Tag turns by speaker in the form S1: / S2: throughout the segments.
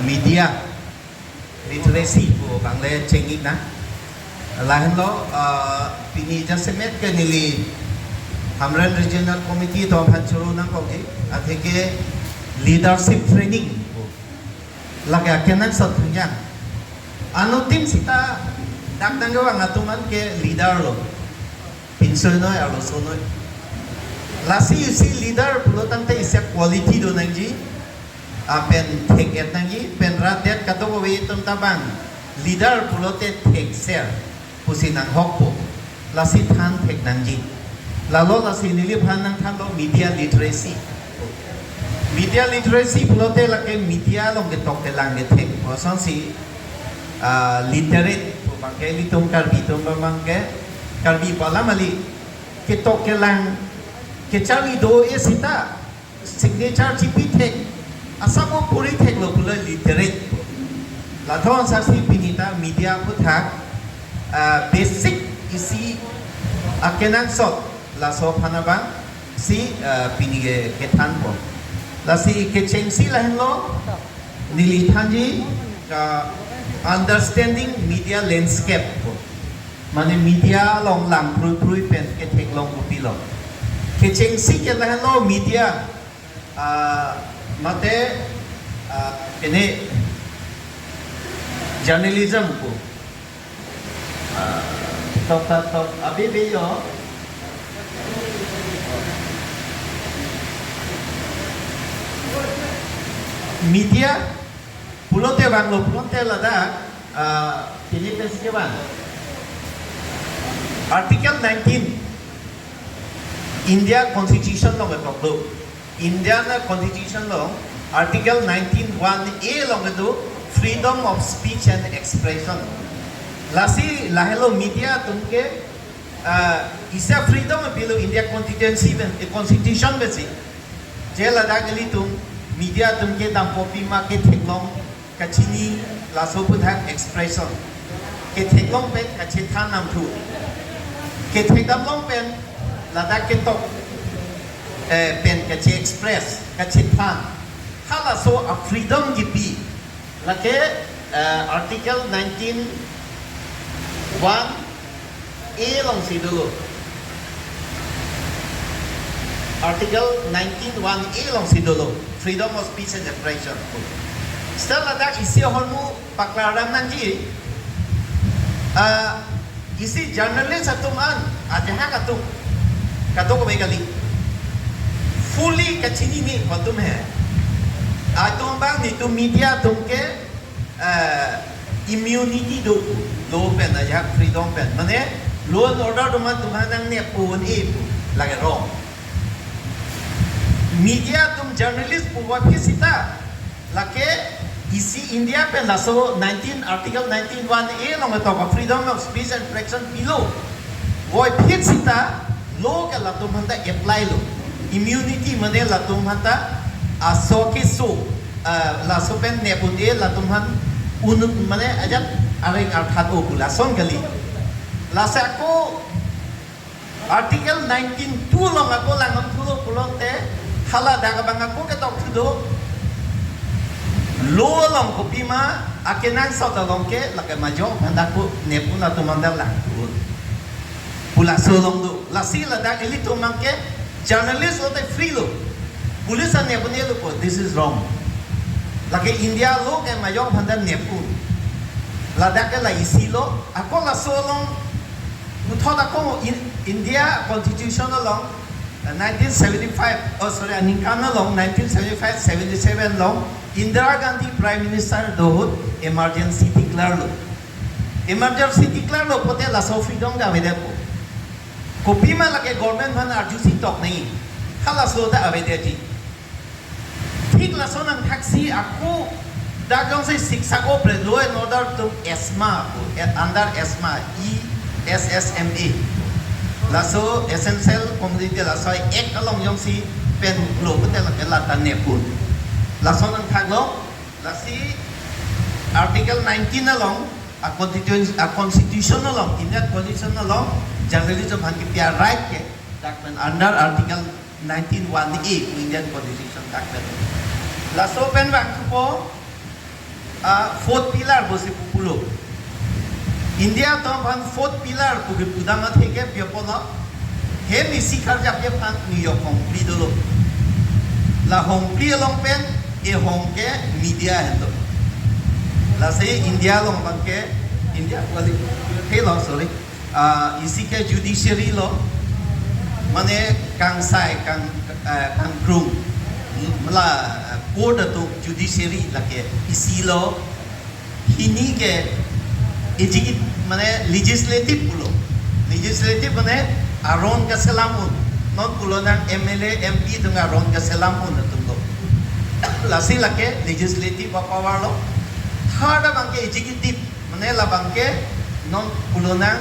S1: media literacy po bangle chengik na lahan lo pini jasemet ke nili hamran regional committee to bhanchuru na ko ji atheke leadership training po laga kenan sathunya anutim sita dak dangwa ngatuman ke leader lo pinso no alo sono lasi si leader pulotang te isa quality do nangji pen take et nangji pen ratet kato we tum tabang leader pulote take share pusinang hokpo lasi than take nangji lalo lasi nili phanang than lo media literacy pulote lake media long ke tok te lang ke take poson si literate pangke litung karbi tum bangke karbi palamali ke tok ke lang kecawi do esita signature cipitek asamo politek lo pula literate lathon sasi pinita media puthak basic isi akenan sot la so phanabang si pinige kethan po la si kechengsi lahen lo nili thanji understanding media landscape po mane media long lang prui pen ketek long upilo Kechengsi ke lahan lo media mate ini journalism ko top abi beyo media pulote banglo pulote lada ini pensiun artikel 19 India Constitution long itu, Indian Constitution long Article 19(1)(a) long itu freedom of speech and expression. Lasi lahelo media tumke isa freedom bilu India Constitution besi. Jela dagali tum media tumke dampopi ma ke theklong kachini laso putha expression. Ke theklong pen kachithan nam thu. Ke thekdamlong pen lada ketok pen kache express kache than hala so a freedom gibi lake article 19(1)(a) long si dulu article 19(1)(a) long si dulu freedom of speech and expression setelah lada isi hormu paklaram nanji isi journalist atuman ajaha katung kato ko bekali fully kachini ni patum hai atum bang ni tu media tumke immunity do lo pen aja freedom pen mane law and order do man tumhanang ne pun e lage wrong media tum journalist puwa pisita lake isi India pen laso 19 article 19(1)(a) long to freedom of speech and expression below boy pisita lo ke latum hanta apply lo immunity mane latum hanta aso ke so la so pen ne pude latum han unut mane ajat areng arthat o pula son gali la sa ko article 19(2) long ako langam thulo pulote hala daga banga ko ke tok thudo lo long ko pima akenan sa long ke la ke majo handa ko ne puna tumanda la pula solong do lasi lada elito mangke journalist lo te free lo police ne bune lo ko this is wrong lake India lo ke mayo bhandan ne pu lada ke la isi lo ako la solong uthoda ko India constitution long 1975 sorry anikana long 1975-77 long Indira Gandhi prime minister do emergency declare lo pote la so freedom ga vede po kopi ma lage government man arjusi tok nahi hala sloda avede ji thik la sonang taxi aku dagang se शिक्षा को law and order to ESMA under ESMA ESSMA laso essential community laso ek along yong si pen lo pote la tan ne pun la sonang thaglo lasi article 19 along a constitutional law Indian constitutional law journalism hanki pia right ke document under article 19(1)(a) Indian constitution document la so pen bang po fourth pillar bosi pupulo India to ban fourth pillar pugi pudama theke pyopola he misi kharja pye pan New York complete lo la hongpli long pen e hongke media hendo la se India long bangke India wali hello sorry isi ke judiciary lo mane kang sai kang krung mala court to judiciary lake isi lo hini ke executive mane legislative pulo legislative mane aron ka selamun non pulo nang MLA MP dung aron ka selamun tulo lasi lake legislative power lo third bangke executive mane la bangke non pulo nang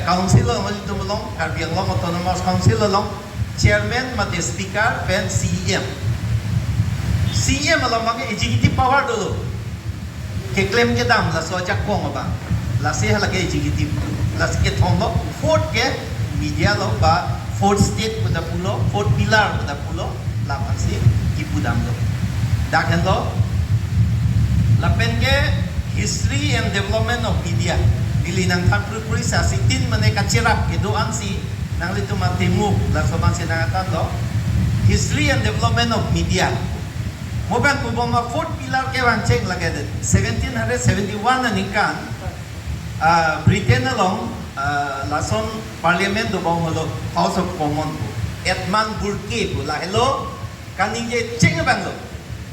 S1: council lo mal tumulong Karbiang lo autonomous council lo chairman mate speaker pen CM lo bangke executive power dulu ke claim ke dam la so jak kong ba la se hala ke executive la se ke thong lo fourth ke media lo ba fourth state pada pulo fourth pillar pada pulo la pansi ki pudam lo dakan lo la pen ke history and development of media dili nang than puri sa sitin mane ka chirap ke do ansi nang litu matimu la so man se nangatan lo history and development of media Moban kuboma fourth pillar ke wanceng lagade 1771 anikan Britain along lason parliament do bawmolo House of Commons Edmund Burke la hello kaninge cheng banglo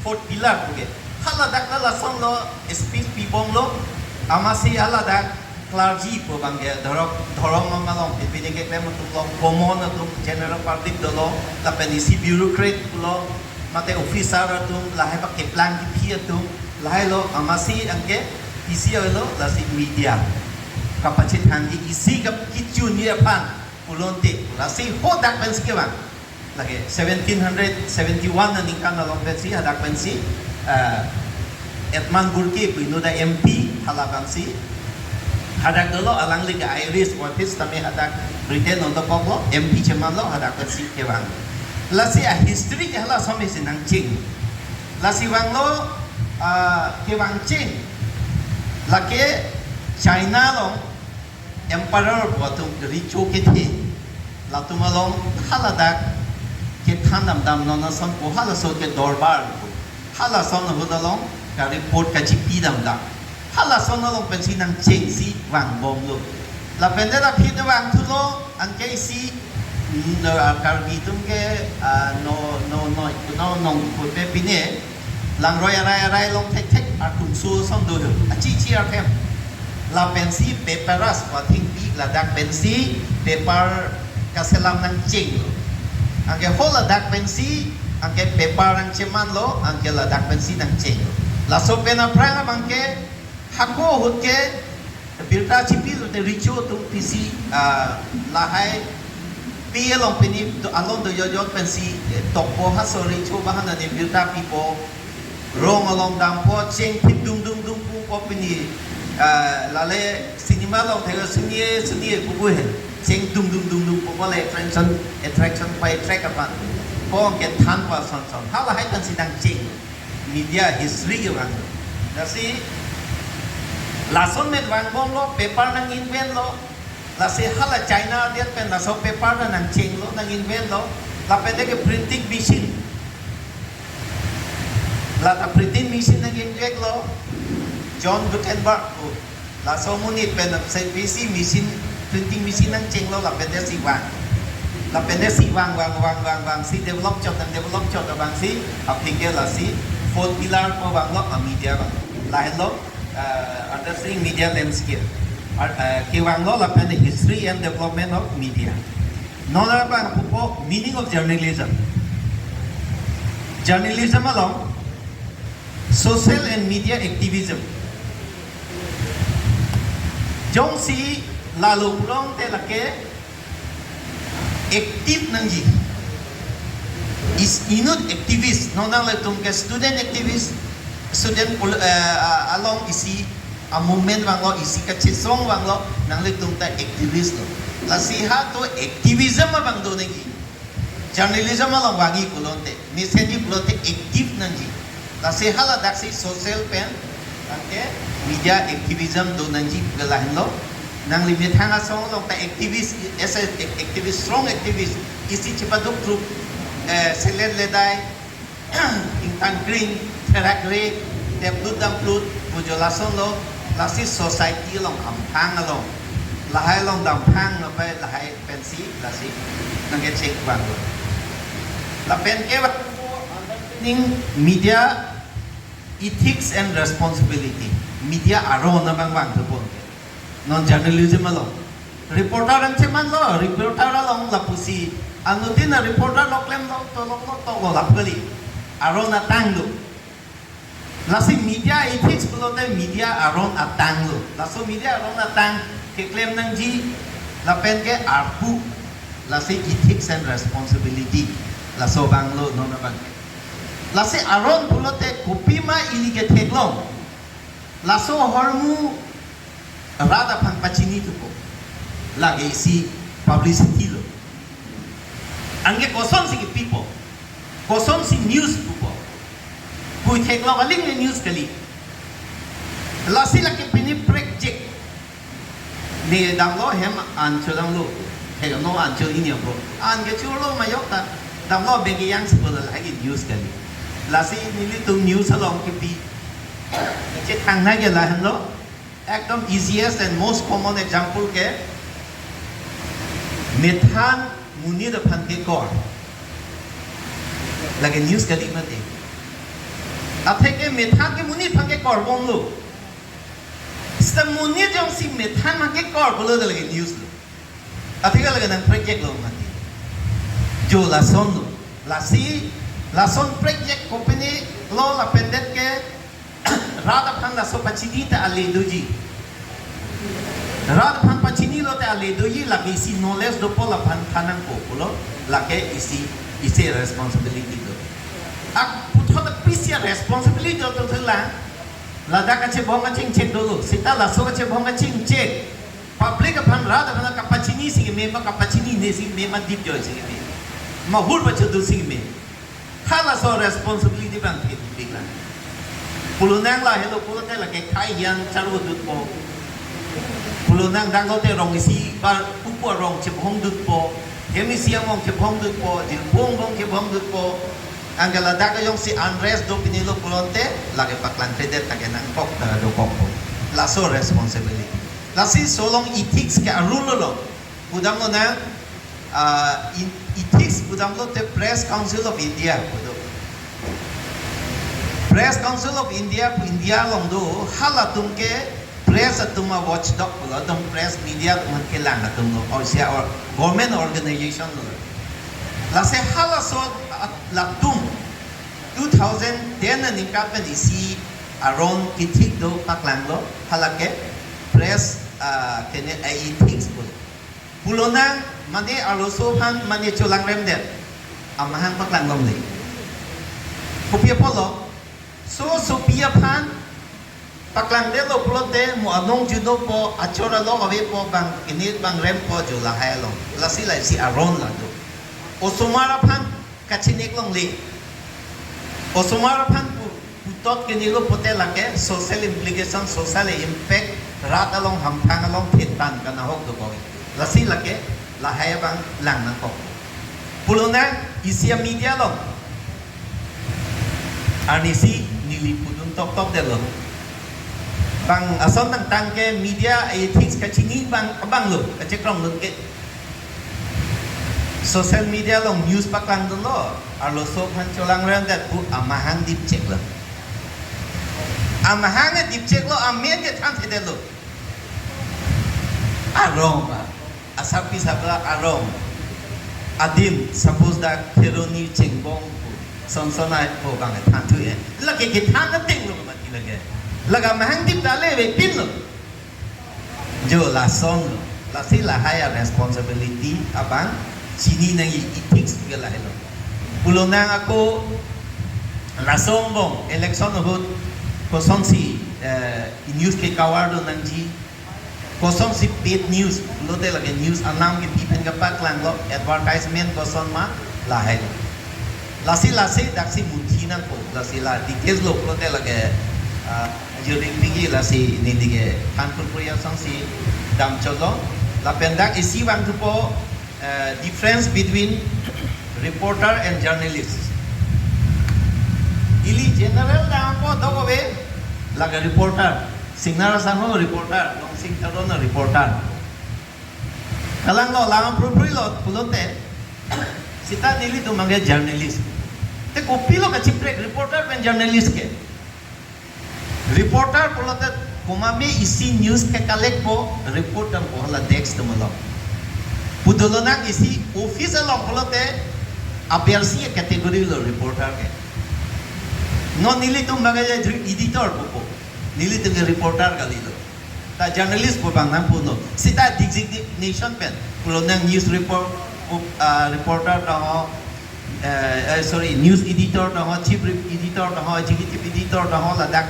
S1: fourth pillar ke hala dak la lason lo speech people lo amasi hala dak clergy po bangge dorong mamalong pipini ke klem tulong common to general public do lo la penisi bureaucrat lo mate officer tum lahai pak ke plan ki phia tum lahai lo amasi angke isi lo la si media kapacit handi isi kap ki junior pan pulonte la si hodak pen ske bang lage 1771 ani kan long pen si hadak pen si Edmund Burke pino da MP halakan si hadak lo alang liga Irish office tame hadak Britain on the poklo MP chairman lo hadak pen si ke bang lasi a history ke hala some is nang ching lasi wang lo ke wang ching lake China long emperor botung richo ke the la tumalong hala dak ke thanam dam non son ko hala so ke dorbar hala son ho dalong ka report ka chipi dam da hala son long pensi nang ching si wang bom lo la pendera phi de wang thu lo an ke si no karbi tum ke no ko pe pine lang roi arai long tek tek atum su som do chi chi artem la pensi paperas wa thing pi la dak pensi paper kaselam nang ching angke hola dak pensi angke paper nang cheman lo angke la dak pensi nang ching la so pena pranga bangke hako hutke birta chipi de richo tum pisi la hai Pia long pini along the yojot pensi tokpo hasori chuba hana de bilta pipo rong along dampo cheng pit dung po pini lale cinema long thega sunie bubu he cheng dung po le attraction by track apan po ke than pa son hala hai kan sidang cheng media history yang dasi lason met wang bom lo paper nang invent lo la se hala China dia pen la so paper na nang cheng lo nang invent lo la pen de printing machine la ta printing machine nang invent lo John Gutenberg la so muni pen se PC machine printing machine nang cheng lo la pen de si wang si develop chot bang si applique la si fourth pillar ko bang lo media bang la hello understanding media landscape Kiwang lo la pen history and development of media. Nola bang po meaning of journalism. Journalism along social and media activism. Jong si lalu long te lake active nangji. Is inut activist. Nona le tum ke student activist. Student along isi a movement wang lo isi ka chisong wang lo nang le tung ta activist lo la si ha to activism bang do ngi journalism lo wangi kulonte misedi kulonte active nang ji la se hala daksi social pen angke media activism do nanji galahin lo nang limit hanga song lo ta activist as activist strong activist isi chipaduk group selen ledai ingkan green terakre deblut dam plut mujolason lo lasi society long ampang lo lahai long dam phang apa lahai pensi lasi nangke cek bang lo la pen ke ning media ethics and responsibility media aro na bang bang tu non journalism lo reporter ang ceman lo reporter long lapusi anu tin na reporter lo klem lo to lo lapgali aro na tanglo lasi media ethics lo te media aro na tanglo laso media aro na tang ke claim nang ji lapen ke arpu lasi ethics and responsibility laso banglo no na bang lasi aron pulo te kupima ili ke teglong laso hormu rada pang pachini tu ko lagi si publicity lo angge koson si people koson si news tu ko kui teglong aling ne news kali lasi laki pini project ni dang lo hem an chulang lo he no an chul ini bro an ge chulo mayok ta dang lo bengi yang sepul lagi news kali lasi nili tu news along ke pi che thang na ge la hen lo ekdom easiest and most common example ke methan muni da phan ke kor lagi news kali mate athe ke methan ke muni phan ke kor bong lo sta muni jong si methan ma ke kor bolo da lagi news lo athe ke lagi nang project lo mate jo la son lo la son project company lo la pendet ke rada phan la so pachini ta ale doji rada phan pachini lo ta ale doji lagi si knowledge do pola phan thanang ko lo lake isi responsibility do ak putho ta pisia responsibility do to la da ka che bonga ching check do lo sita la so ka che bonga ching check public phan rada phan ka pachini si me ma ka pachini ne si me ma dip jo si me ma hur ba chu do si me hala so responsibility bang ke bigla pulunang la hello pulote la ke khai yang chalu dut po pulunang dang lote rong isi ba pupo rong chip hong dut po hemi siang mong chip hong dut po jil bong bong chip hong dut po angala da ka yong si unrest do pinilo pulote la ke paklan tedet ta ke nang kok da do kok po la so responsibility la si solong ethics ke arulo lo udam lo na ethics udam lo te press council of india Press Council of India long do hala tumke press atuma watchdog lo dong press media tuman kelang atum lo or sia or government organization lo la se hala so la tum 2010 ni kapen isi aron kitik do paklang lo hala ke press kene ethics po pulona mane aloso han mane cholang remdet amahan paklang lom le kopia polo so pia pan paklang de lo plote mo anong judo po achora lo ave po bang init bang rem po jo la hai lo la si aron la do osumara pan kachinek long le osumara pan putot ke nilo pote la ke social implication social impact rat along hampang along thitan kana hok do ko la si la ke la hai bang lang na ko pulona isia media lo anisi nilipudun tok de lo bang ason tang ke media ethics ka chini bang abang lo ka chekrong lo ke social media lo news pakang do lo arlo so phan cholang ran that bu amahang dip check lo amahang dip check lo amen ke than de lo arong asapi sabla arong adim suppose that Kheroni Chengbong sonsona po bang than tu ye lagi ke than na ting lo ma ti lage laga mahang dip dale ve pin lo jo la son lo la si la higher responsibility abang sini nang ethics ke la hello pulonang ako la sombong election hot ko son si news ke kawardo nang ji ko son si paid news lo de lage news anam ke pipen ka pak lang lo advertisement ko son ma la hello lasi daksi munti nang po lasi la details lo pro te lage juring pingi lasi nilige kanpur priya sangsi dam cholo la pendak isi wang tu po difference between reporter and journalist ili general na po dogo be laga reporter singnara sanho reporter long sing taro na reporter kalang lo lang pro lo pulote sita nili tu mange journalist te kopilo ka chiprek reporter pen journalist ke reporter pulote kumame isi news ke collect po reporter po hala text mo lo pudolona isi office lo pulote appearance category lo reporter ke no nili tu mange editor po nili tu reporter kali lo ta journalist po bang nam puno sita designation pen pulona news report reporter ho sorry news editor ho chief editor ho executive editor ho ladak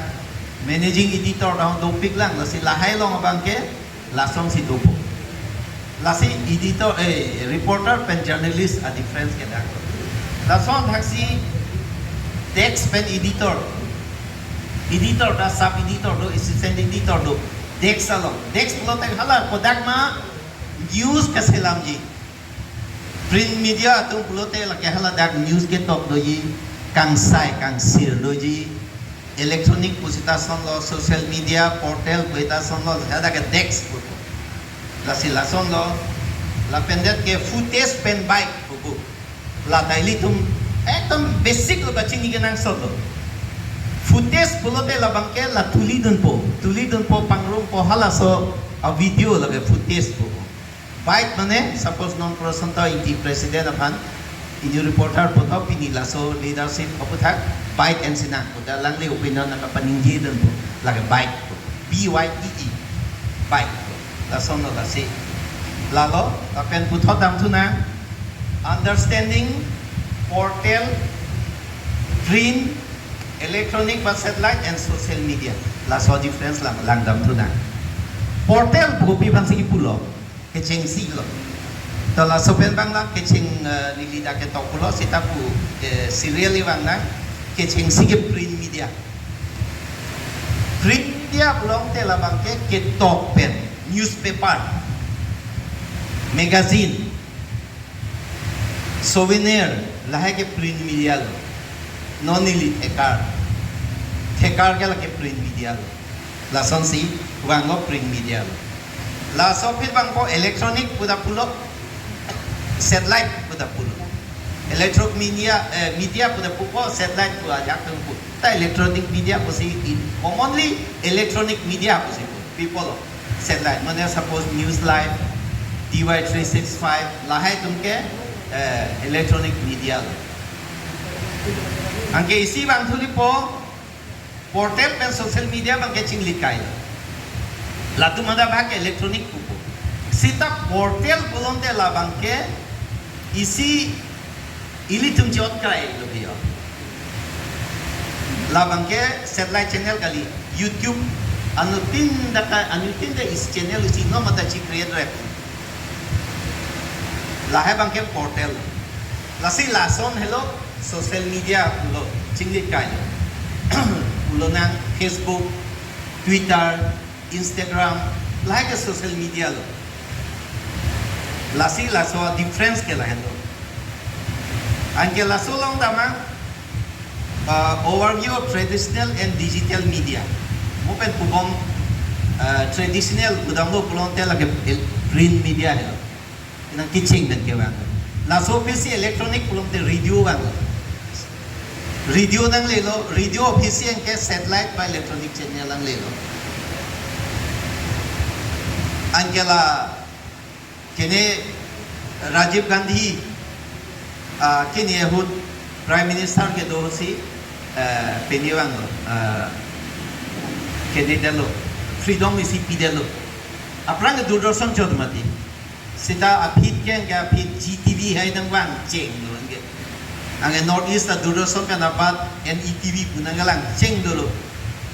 S1: managing editor ho topik lang la si lahai long bang ke la song si topo la si editor reporter pen journalist a difference ke dak la song thaksi text pen editor da sub editor do assistant editor do text along text lo tak hala kodak ma news ka selam ji print media tung pulote la ke hala dak news ke top do ji kang sai kang sir do ji electronic pusita son lo social media portal puita son lo hada ke text po la si la son lo la pendet ke footage pen bike po la daily tum ekdom basic lo baching ni nang so lo footage pulote la bangke la tuli dun po pangrum po hala so a video la ke footage po bike mane suppose non person to inti president apan inju reporter po to pinila so leadership po thak bike and sinak po dalang le opinion na kapaningji dun po la ke bike po BYEE bike po la son la si lalo apen po to dam tuna understanding portal print electronic but satellite and social media la so difference lang dam tuna portal gopi bang sigi pulo kecing silo to la so pen bang la kecing nilida ke to pulo sita pu serial bang na kecing sigi print media belong te la bang ke top pen newspaper magazine souvenir la hai ke print media lo non ili thekar ke la ke print media lo la son si wang lo print media lo la so phit bang po electronic puda pulo satellite puda pulo electronic media puda pupo satellite puda jak tung pu ta electronic media po si commonly electronic media po si people satellite mane suppose news live DY 365 la hai tum ke electronic media lo angke isi bang thuli po portal pen social media bang ke ching likai latu mada bag electronic pupo sita portal bolonte la bang ke isi ili tum jot krai lo bia la bang ke satellite channel kali YouTube anutin da is channel usi no mata chi create rep la hai bang ke portal la si la son hello social media pulo chinglit kai pulo nang Facebook Twitter Instagram like a social media lo la si la so difference ke la hendo anke la so long dama overview of traditional and digital media mopen pubong traditional budang lo pulong te la ke print media hello nang kitching ben ke wang la so pc electronic pulong te radio wang radio nang lelo radio official ke satellite by electronic channel nang lelo angela kene Rajiv Gandhi kene hud prime minister ke dosi peniwang kene dalo freedom isi pidelo aprang durdarsan chodmati sita apit ke apit GTV hai nang wang cheng lo nge ang north east la durdarsan ka nabat NETV punangalang cheng dolo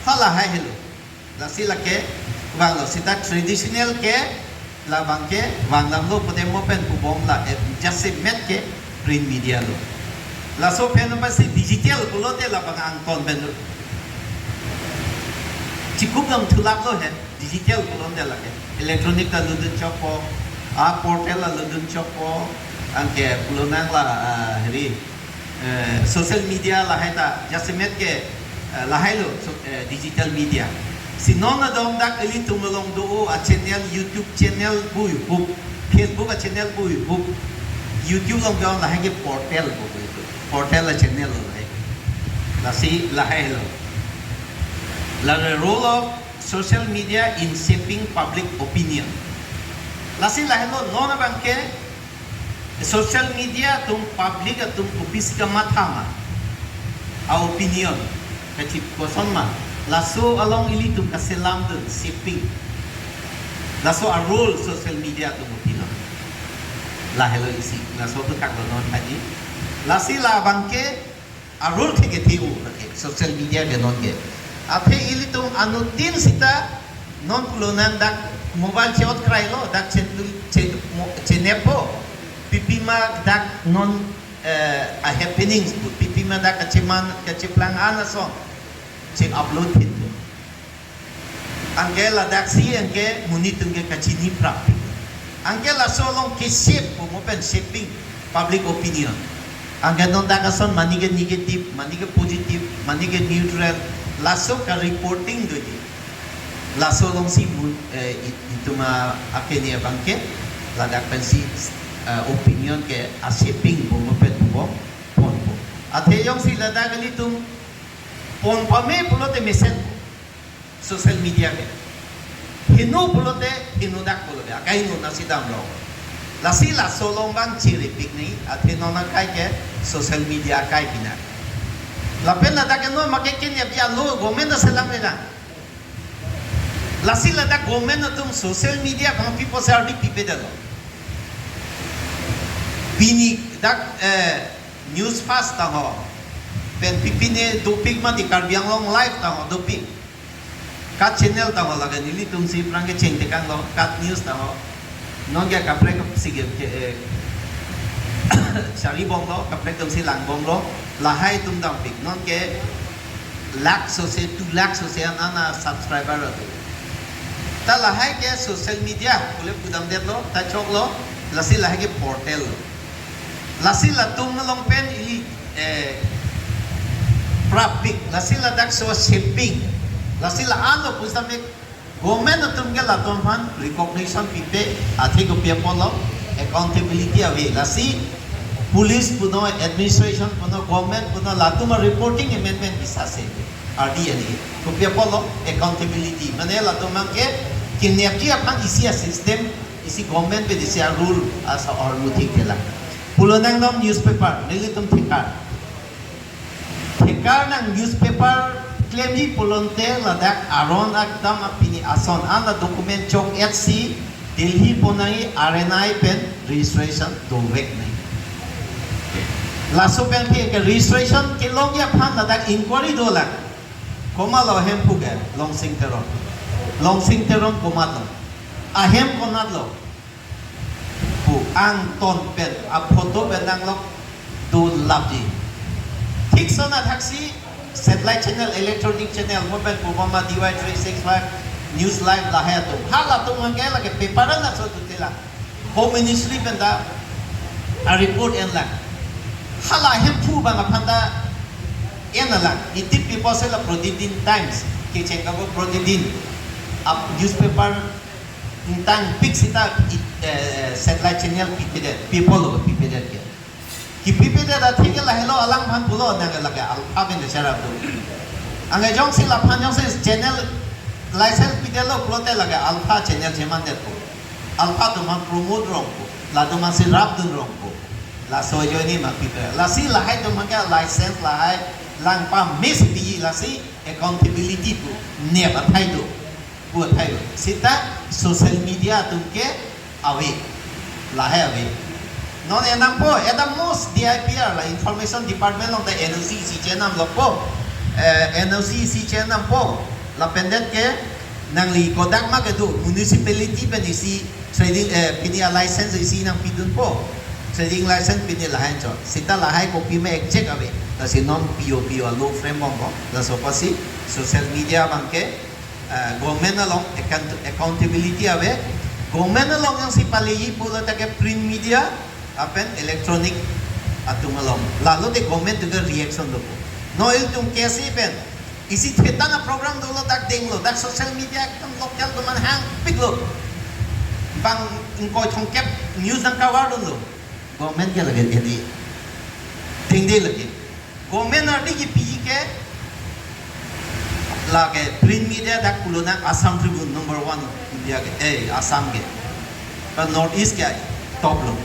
S1: hala hai hello la sila ke wang lo sita traditional ke la bang ke wang lam lo pote mo pen pubom la just se met ke print media lo laso pen pasti digital pulo te la bang angton ben cukup dong tulak lo he digital pulo te la ke elektronik ta lundun chopo a portal la lundun chopo angke pulo nang la hari social media la heta jasmet ke la hailo digital media sinon na dong dak eli tumulong do a channel YouTube channel bu Facebook a channel bu YouTube long dong la hege portal portal la channel la si la hailo the role of social media in shaping public opinion. Lasi lahelo no na bangke social media tum public tum opis ka matama a opinion kachip koson ma laso along ili tum kaselam dun shaping laso a role social media tum opinion lahelo isi laso tu kak non tadi lasi la bangke a role ke tiu social media ke non ke Ape ili tum anutin sita non pulunan dak mobile cheot krai lo dak chenepo pipima dak non a happenings pipima dak kaceman kaceplang anason cek upload itu angela dak si angke munitung ke kacini prapi angela solong ke shape mopen shaping public opinion angke non dak ason manige negative manige positive manige neutral laso ka reporting do di laso long si itu ma akenya bangke ladak pensi opinion ke a shaping mo pet mo pon po ate yong si ladak ni tum pon pame pulote message social media ke hinu pulote hinu dak pulote akai no na sidam lo lasi laso long bang chiri pikni ate no na kai ke social media kai pina la pena da que no makekin ya bia lo gomenda selam ena la sila da gomenda tum social media kan people say ardi pipe da lo bini da news fast ta ho pen pipine do pig ma di karbiang long live ta ho do pig kat channel ta ho laga nili tum si prange chente kan lo kat news ta ho non ga kapre ko sige sari bong lo kapre tum si lang bong lo lahai tum dam pik non ke lakh social 2 lakh social ana subscriber ro ta lahai ke social media kule pudam det lo ta chok lo lasi lahai ke portal lo lasi la tum long pen ili prapik lasi la dak so shipping lasi la ano pusam ek government tum ke la tum han recognition pipe athi ko pe polo accountability ave lasi police puno administration puno government puno latuma reporting amendment bisa se RDNA kopia polo accountability mane latuma ke kinepki apan isi system isi government pe disi rule asa or muthi kela pulonang nom newspaper nili tum thikar nang newspaper claim ji pulonte ladak aron akdam apini ason ana document chok HC Delhi ponai RNI pen registration do wek nai laso pen ke registration ke long ya phan da inquiry do la koma lo hem puga long sing teron koma lo a hem konat lo pu ang ton pen a photo pen nang lo do labji thik sona thaksi satellite channel electronic channel mobile pumama DY365 news live la hai to hala to mangela ke paper na so tutela home ministry pen da a report en la hala hem pu bang apanda enala itip people se la prodidin times ke Chengbong prodidin up newspaper tang pixita satellite channel people ke ki pipede da thike la hello alang phan pulo na la ga alpha ben de chara do angai jong si la phan jong se channel license pidelo plote la ga alpha channel jeman de ko alpha to man promote rong ko la to man se rap dun rong ko la so jo ni ma pipe la si la hai to man ga license la hai lang pa miss bi la si accountability to ne ba thai do ko thai do sita social media tum ke awe la hai awe non enam po edam most DIPR la information department of the NOC channel lo po NOC channel po la pendant ke nang li kodak ma ke do municipality ben isi trading pinia license isi nang pidun po trading license pini lahan cho sita lahai copy me exact ave la si non POP or low frame bongo la so pasi social media bangke government along accountability ave government along yang si paleyi pula take print media apen electronic atung along lalu de government juga reaction do no il tum kesi pen isi theta na program do lo tak ding lo tak social media ekdom local to man hang big lo bang ingko thong kep news nang kawar do lo government ke lage edi ting de lage government arti ki pi ke lage print media dak kulona Assam Tribune number 1 India ke Assam ke but north east ke top lo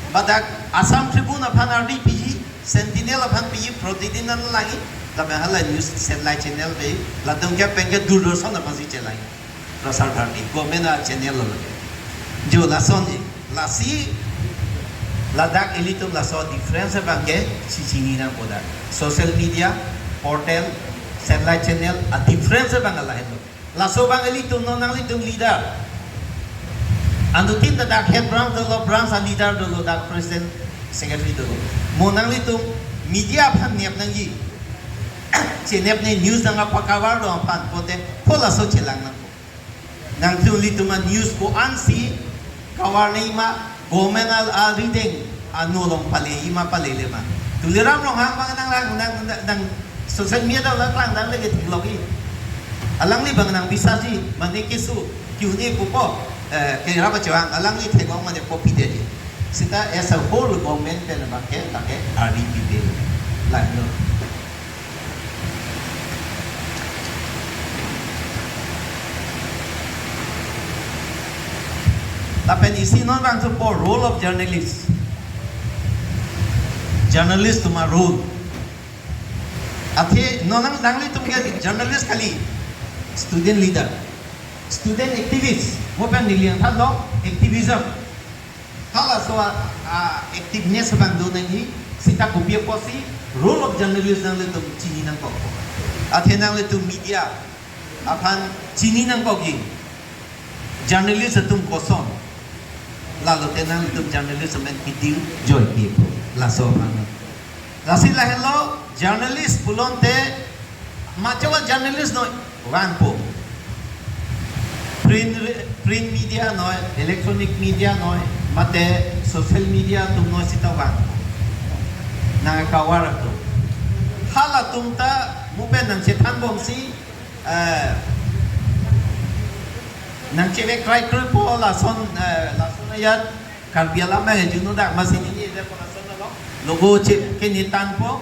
S1: but dak Assam Tribune aphan arti pi sentinel aphan pi prodidin nan lagi tabe hala news satellite channel be ladung ke penge durdarsan aphan si chelai prasar bharati government channel lo lage jo lason lasi Ladakh elitum la so difference bangke chichini na poda social media portal satellite channel a difference bangala hendo la so bang elitum no nang litum leader andutin da head branch do lo branch a leader do lo da president secretary do mo nang litum media phan nep nang yi chenep ne news nang pakawar do phan pote pola so chelang nang tu litum news ko ansi kawar nei ma government al reading anulong pali ima pali lema tuliram long hang bang nang social media lang lang dang lagi tiklogi alang li bang nang bisa ji mani kisu kyuni ko po kaya ba chawang alang li thegong mane copy de ji sita as a whole government pe na ke take RDP de la no Tapen isi non bang tu po role of journalist tuma role athe nonang dangli tum ke journalist kali student leader student activist mo pen nilian thalo activism hala so activeness bang do nang sita kopia posi role of journalist nang le tum chini nang ko athe nang le tum media aphan chini nang ko gi journalist tum koson lalu tenang itu journalism and kitil joy people laso mana lasin lah hello journalist pulon te macam journalist no wan po print media no electronic media no mate social media tum no sita wan na kawar tu hala tum ta mupen nang cetan bom si nang cewek cry po lason ayat karbiala me juno dak masin ini de lason lo logo cip kenitan po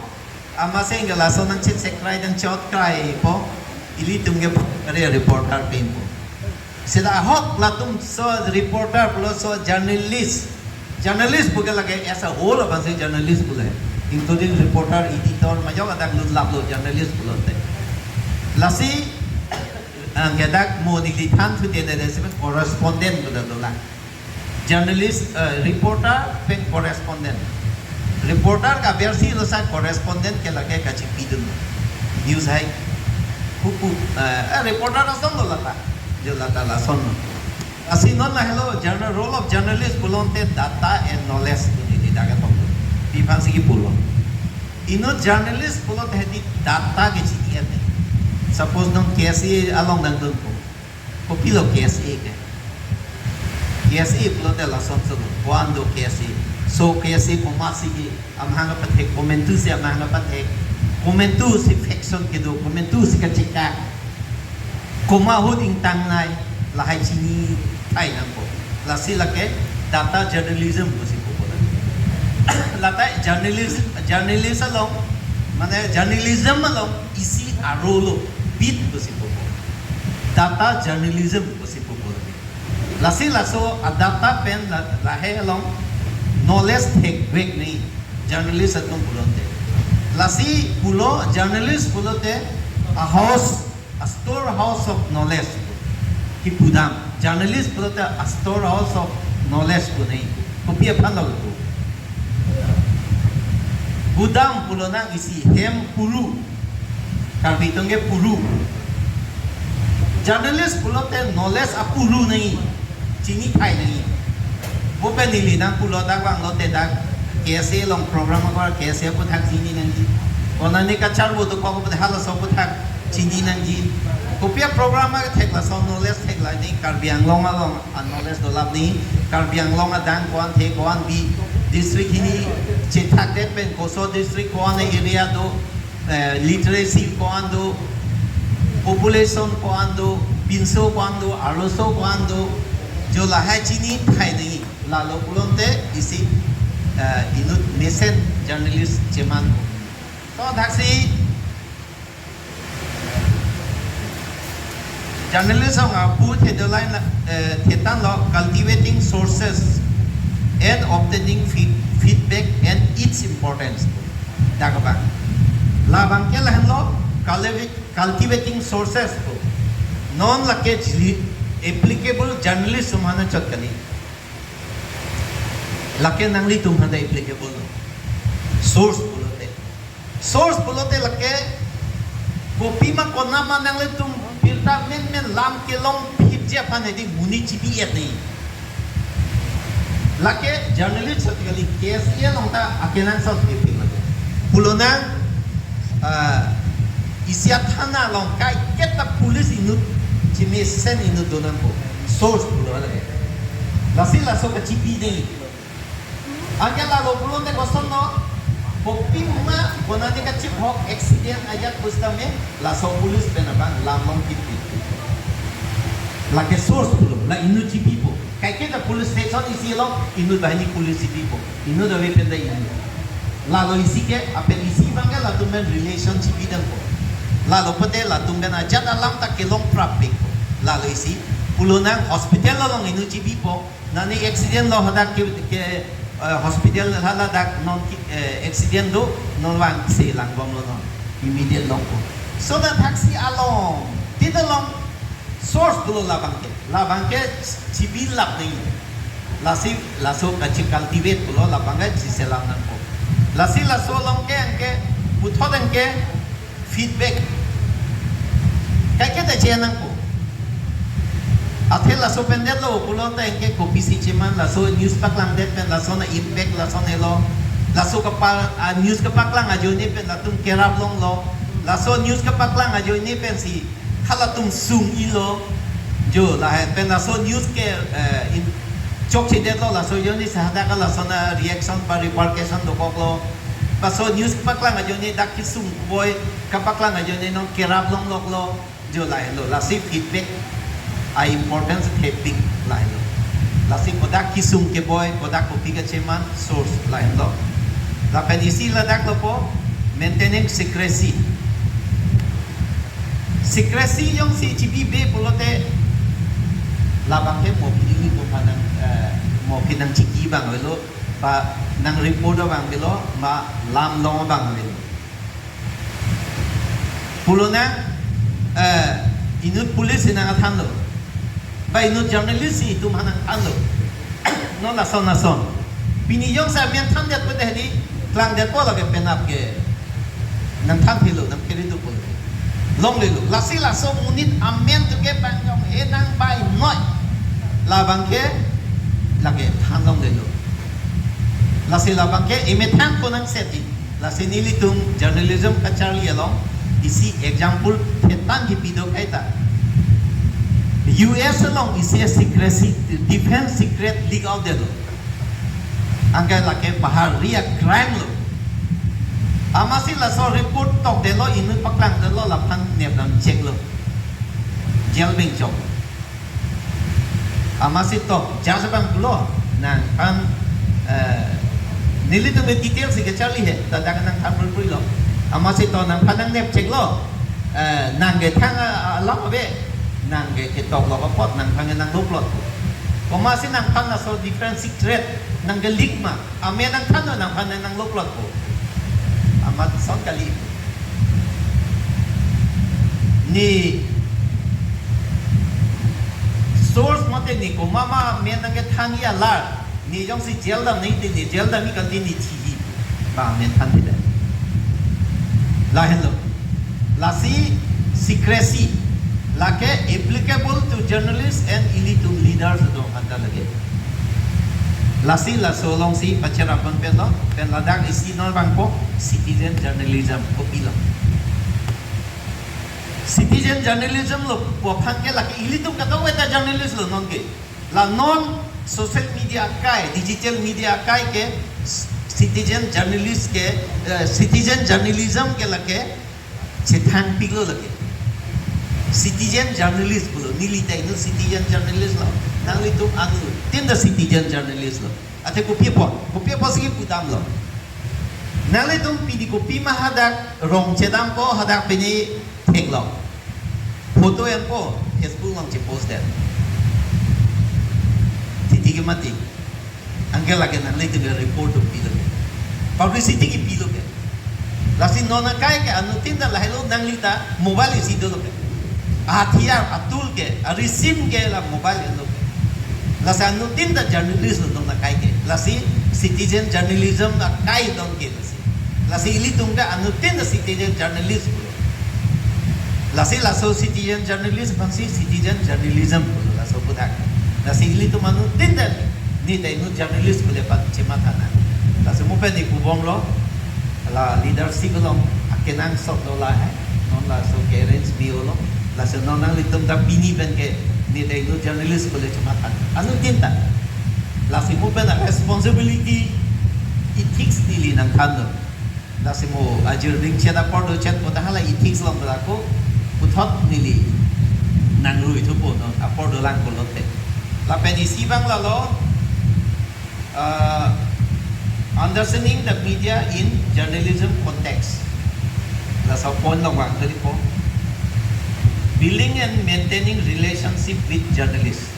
S1: amase ng lason nang cip cry dan chot cry po ili tumge reporter pin po sila hok latum so reporter plus so journalist bukan lagi as a whole apa sih journalist bukan including reporter editor majau ada lut laplo journalist bukan lasi ang gadak mo nilitan tu dia ada sebab correspondent betul lah journalist reporter pen correspondent reporter ka versi losa correspondent ke lage ka chipidun news hai huku reporter ason lo lata jo lata la son asinon na hello journal role of journalist bulonte data and knowledge ni daga to pipang sigi pulo ino journalist bulot hedi data ke chitiya ne suppose nung KSA along nang dun po popilo KSA ke KSA pulo de la son so cuando KSA so KSA po masigi am hanga pathe komentu si am hanga pathe komentu si fiction ke do komentu si ka chika koma hud ing tang nai lahai chini thai nang po la sila ke data journalism ko si po lata journalism along mane journalism along isi arolo bit ko si po data journalism ko si po lasi laso adapta pen lahe along knowledge take break ni journalist atum pulonte lasi pulo journalist pulote a storehouse of knowledge ki pudam journalist pulote a storehouse of knowledge ko nei ko pia panol ko budam pulona isi hem pulu karbitonge pulu journalist pulote knowledge a pulu nei chini thai nei bukan nili nang pulau dak bang lo tedak KSA long program apa KSA pun hak sini nanti orang ni kacar buat kau pun hal so pun hak sini nanti kopiah program apa tek lah so knowledge tek lah ni karbiang long along knowledge dolap ni karbiang long adang kuan tek kuan bi district ini cetak det pen koso district kuan area do literacy kuan do population kuan do pinso kuan do aroso kuan do jo lahai sini thai ni lalu pulang te isi inut nation journalist ceman so taksi journalism put headline tetan lo cultivating sources and obtaining feedback and its importance dakaba la bangke lahan lo cultivating sources non lake applicable journalism hana chatkali lake nangli tum hada applicable source bulote lake kopi ma kona ma nangli tum pilta men lam ke long phipje phane di municipal et nahi lake journalist chatkali KSA long ta akenan sab phiping lake pulona isia thana long kai keta police inut chime sen inut donan ko source bulo lake lasi laso ka chipi nei agela lo pulo ne kosono kopi ma bonani ka chip hok accident ayat bustame laso police benabang lamong kipi lake source bulo la inu chipi po kai ke da police station isi lo inu bahini police chipi po inu da we penda inu la lo isi ke apen isi banga la tumen relationship idan po la lo pete la tumen ajat alam ta ke long traffic po la lo isi pulo nang hospital lo long inu chipi po nani accident lo hada ke hospital hala dak non accident do non wang se lang bom lo non immediate long ko so that taxi along tidak long source dulu la bangke cibil lap ni laso kaci cultivate dulu la bangke ciselam nang ko laso long ke angke putho dengke feedback kai ke da chen nang ko athel laso pendel lo pulo ta engke kopi si ceman laso news paklang det pen laso na impact laso nelo laso kapal news kapaklang ajo ni pen latung kerap long lo laso news kapaklang ajo ni pen si halatung sung ilo jo la pen laso news ke chok si det lo laso yo ni sahada ka laso na reaction pa repercussion do kok lo laso news kapaklang ajo ni dak kisung boy kapaklang ajo ni no kerap long lo jo la lo lasi feedback ai importance taping lain lo lasi kodak kisung ke boy kodak kopi ke ceman source lain lo la penisi la dak lo po maintaining secrecy yung si chibi be pulote la bangke mo pili ko panang mo pinang chiki bang lo pa nang report bang lo ma lam long bang lo pulona inut police nang athan lo by no journalist itu mana ando no nason piniyong sa mian tham det pede di klang det po lage penap ke nang tham thilo nam keri tu po long le lu lasi laso unit amen tu ke panjong enang by noi la bangke lage tham long le lu lasi la bangke imethan ko nang seti lasi nilitung journalism kachari along isi example tetan ki pido kaita US along is a secrecy defense secret legal de lo angka lake bahar ria crime lo amasi la so report tok de lo inu paklang de lo lapan nep dam check lo jail beng chok amasi tok jasabang lo nang kan nili tu detail si kecali he tadakan nang thamul pui lo amasi to nang panang nep check lo nang ge thang long abe nang ke tok lo kapot nang pangen nang duplot ko masin nang pan na so different secret nang galigma ame nang tano nang pangen nang duplot ko amat son kali ni source mate ni ko mama me nang ke thang ya lar ni jong si jail dam ni ni jail dam ni kan ni chi ba men than ti la hello la si secrecy like applicable to journalists and elite leaders do handa lage lasi la solong si pacharapan pelo pen ladak isi non bangpo citizen journalism ko pilo citizen journalism lo pophan ke laki ilitum kata weta journalist lo non ke la non social media kai digital media kai ke citizen journalism ke lake chithang piglo lake citizen journalist pulo nilita ino citizen journalist lo nangli tum anu tinda citizen journalist lo ate kopi po sigi putam lo nangli tum pidi kopi mahadak rong chedam po hadak pini thek lo photo yan po Facebook long che post that titi ke mati angkel lagi nangli tu report tu pilo publicity ki pilo ke lasi nona kai ke anu tinda lahelo nangli ta mobile isi do lo ke hatiar atul ke receive ke la mobile lo lasi anu tinda journalist lo nona kai ke lasi citizen journalism na kai don ke lasi ili tungga anu tinda citizen journalist lasi laso citizen journalist bangsi citizen journalism laso pudak lasi ili tu manu tinda ni dai nu journalist boleh pat cematana lasi mo pe ni kubong lo la leadership lo akenang sok lo la hai non la so parents bio lo lasi non nang litum ta bini ben ke ni dai nu journalist boleh cematan anu tinta lasi mo pe na responsibility ethics ni li nang kan lo lasi mo ajur ring cheta pordo chet ko ta hala ethics lo ba ko uthot ni li nang rui thu po no apordo lang ko lo te la pe ni si bang la lo understanding the media in journalism context. That's our point of view. Building and maintaining relationship with journalists.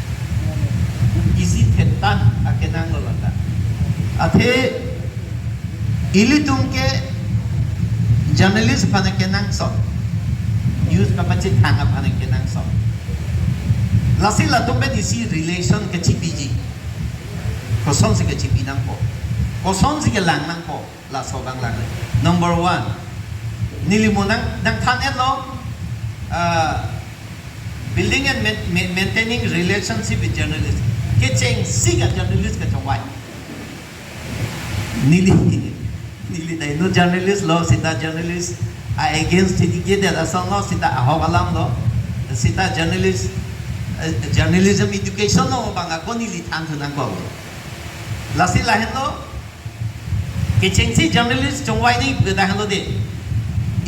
S1: Easy thetan akenang lolata. Athe ilitum ke journalist panakenang so. Use kapachit hanga panakenang so. Lasi latum pe isi relation ke chipiji. Kosong si ke chipinang po. Kosong si ke lang nang po la sobang lang. Number 1, nilimu nang than lo building and maintaining relationship with journalists. Kecheng si ka journalist ka chawai. Nili dai no journalist lo sita journalist against the kid da song lo sita ahogalam lo sita journalism education lo bang ako nili than nang ko. Lasi lahen lo kecheng si journalist chongwai ni bedahan lo de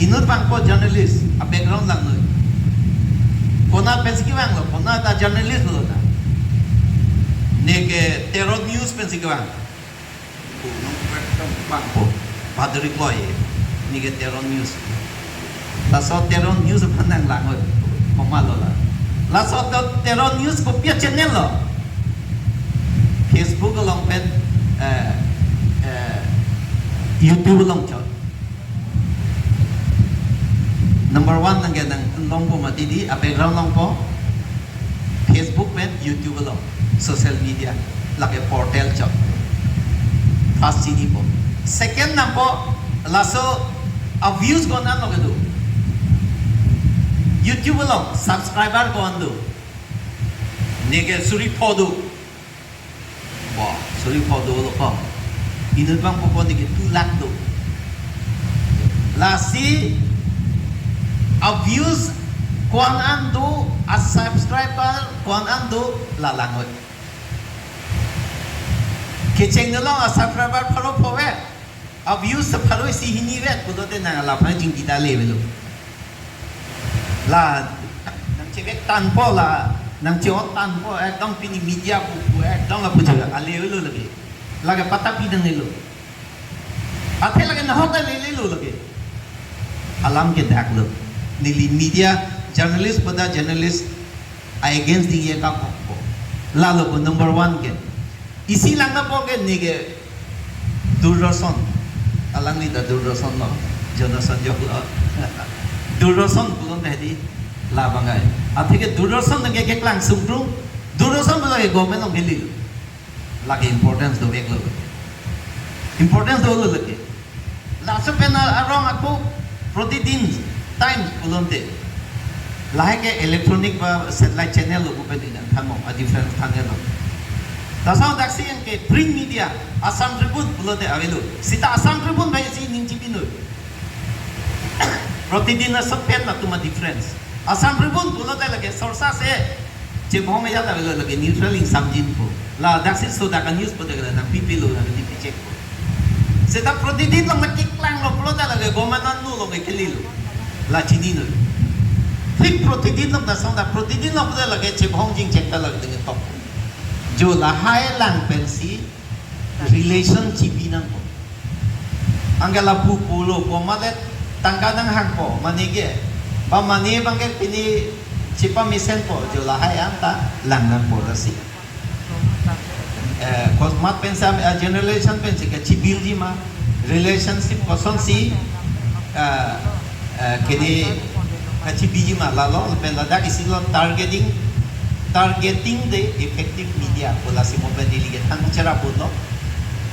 S1: inut bang ko journalist a background lang lo kona pensi bang lo kona ta journalist lo ta ne ke terror news pensi bang ko no bang ko padri ko ye ni ke terror news la so terror news panang lang lo koma lo la so terror news ko pia channel lo Facebook long pen YouTube long chot number 1 nang ganang long po matidi a background long po Facebook pen YouTube long social media like a portal chot first CD po second na po laso a views ko na no do YouTube long subscriber ko ando nige suri podo wow suri podo lo po inut bang po ni 2 lakh do lasi a views kuan ando a subscriber kuan ando la langot kecheng no a subscriber pharo phowe a views sa pharo si hini vet ko do te na la phang jing kita le lo la nang chevek tan po la nang chot tan po ekdom pini media bu ekdom a puja ale lo lagi lagi patah pidang ni lo, athel lagi na hotel ni lo lagi, alam ke dak lo, nili media journalist pada journalist against the ye ka ko, lalu ko number 1 ke, isi lang na po ke ni ke Durrason, alang ni da Durrason lo, Jonathan jok lo, Durrason pulon tadi labangai, athel ke Durrason nge ke klang sumprung, Durrason pula ke government lo beli lo. Lagi importance do ek lo importance do lo lagi laso pena arong ako protidin time pulonte lahe ke electronic ba satellite channel lo pwede na thamo a different channel lo Dasar daksi yang ke print media Assam Tribune pulo te avelu. Sita Assam Tribune bayi si ninci pinu. Protidin na sepen na tuma difference. Assam Tribune pulo te lagi sorsa se Chengbong me jata avelu lagi neutral ing samjin po. La daksi soda kan news po te na pipilu na di picek po. Sita protidin lang nakiklang lo pulo te lagi gomanan nu lo ke kelilu. La chinino. Fik protidin lang dasar da protidin lang pulo lagi Chengbong jing cek ta lagi dengan top. जो lahai lang pensi relationship inang ko angela pu pulo ko malet tangka nang hang po manige ba mani bangke pini chipa misen po jo lahai anta lang nang po rasi kos mat pensa generation pensi ka chibil ji ma relationship koson si kini ka chibiji ma lalo pen lada isilo targeting the effective media bola si mobile delegate ang cara bono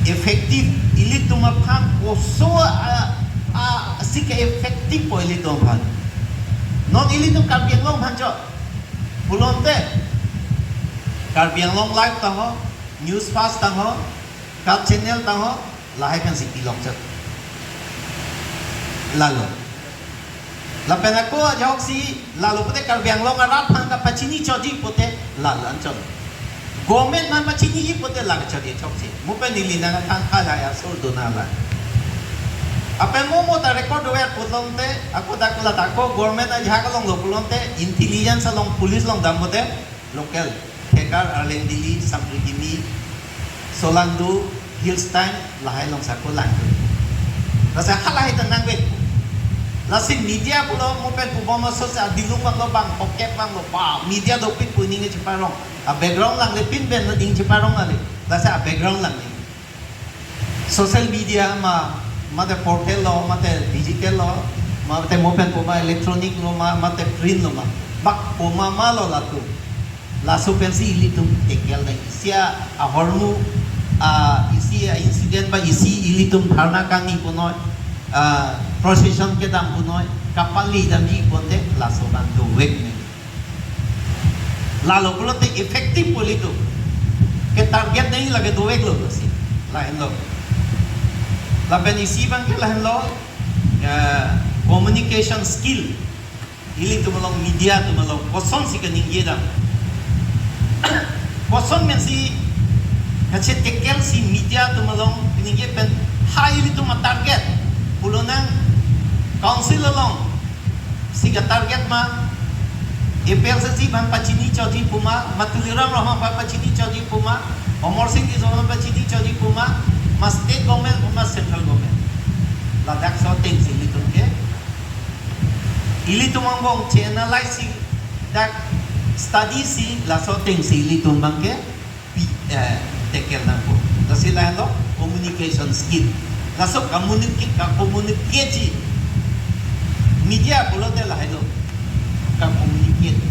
S1: effective ili tumapang oso si ka effective po ili tumapang non ili tum karbiang long hanjo bulonte karbiang long live taho news fast taho kap channel taho lahai kan si tilong chat lalo lapen aku jawab si lalu pute karbiang long arat hangka pacini choji pute lalan chon gomen man pacini pute lag choji choksi mupen nilina kan kala ya sol donala apen mo ta record wer pulonte aku dakula tako government aja kalong lo pulonte intelligence long police long damote local kekar arlendili sampritimi solandu hillstein lahai long sakulang rasa halai tenang bet Lasing media pulo mo pen po mo so sa dilung mang lo bang pocket mang lo pa media do pin po ningi chiparong a background lang le pin ben no ding chiparong ali lasa a background lang ni social media ma te portal lo ma te digital lo ma te mo pen po ma electronic lo ma te print lo ma bak po ma lo la tu la so pen si ili tum tekel na isia a hormu isi incident ba isi ili tum dharna kang ni po no procession ke dam punoy kapali dam di konte lasoban do wek ne lalo pulote effective polito ke target nahi lage do wek lo si lain lo la benisi bang ke lain lo communication skill ili tumolong media tumolong koson si kening dam koson men si kacet kekel si media tumolong kening pen highly to target pulonang council along siga target ma epel se si ban pachini chodi puma matuliram rahma pa pachini chodi puma omor sing di zona pachini chodi puma mas state government puma central government ladak so things ili tunke ili tumambong channelize dak study si la so things ili tumbangke tekel na po dasila lo communication skill laso communicate media pulo de la hello ka communicate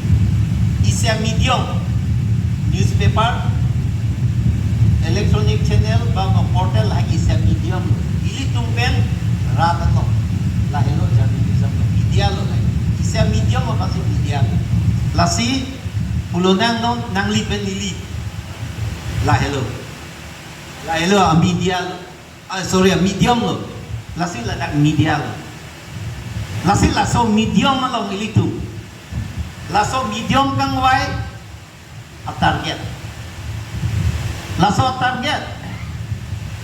S1: isa medium newspaper electronic channel ba portal ha isa medium ili tumpen rata no la hello journalism media lo isa medium apa si media lasi pulo nang nang lipen nili la hello media sorry medium lo lasi la dak media lo lasi laso medium lo militu laso medium kang wai a target laso target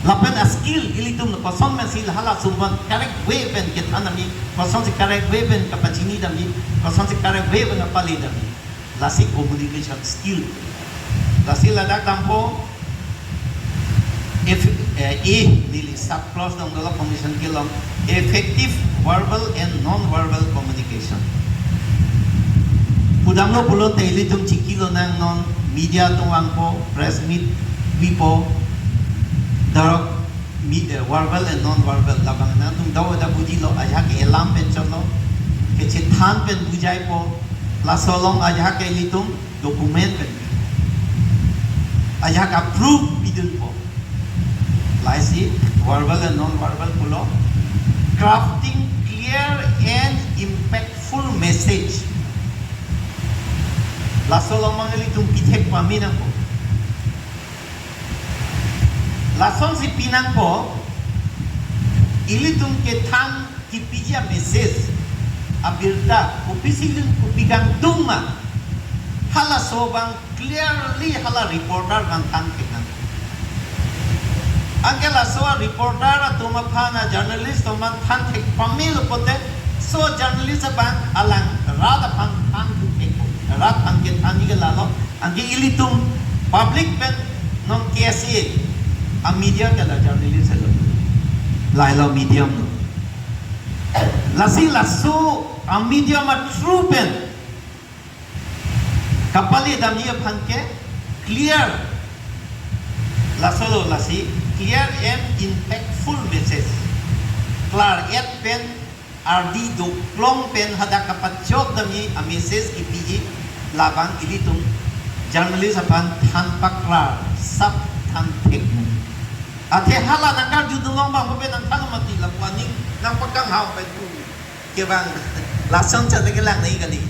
S1: lapen a skill ilitum no person men sil hala sumban correct way ben get anami person si correct way ben kapachini dami person si correct way ben apali dami lasi communication skill lasi la dak tampo if nili sub clause ng dala commission kilom effective verbal and non-verbal communication pudam lo pulo teli tum chikilo ng non media tuwang po press meet wipo darok verbal and non-verbal labang na tum daw da budilo aja ke elam penchon lo ke chithan pen bujai po lasolong aja ke litum document pen aja ka proof bidun po laisi verbal and non-verbal pulo crafting clear and impactful message laso lamang ilitung pitek paminang po lason si pinang po ilitum ke thang ki pija message abirta upisilun upigang duma hala sobang clearly hala reporter bang thang kenan angela so reporter atuma phana journalist toman thang thek pamil pote so journalist bang alang rada phang thang thek rat phang ke thani ke lalo angi ilitum public ben non KSA a media ke la journalist lo lai lo medium lo lasi lasu a medium a true ben kapali damni phan ke clear lasolo lasi clear and impactful message klar et pen RD do klong pen hada kapat chok damni a message ipi labang ilitum journalist apan than pakra sab than thek ate hala nangkar judulong bang mo pen ang than mati lapwani nang pakang haw pen ku ke bang lason cha de lang nei kali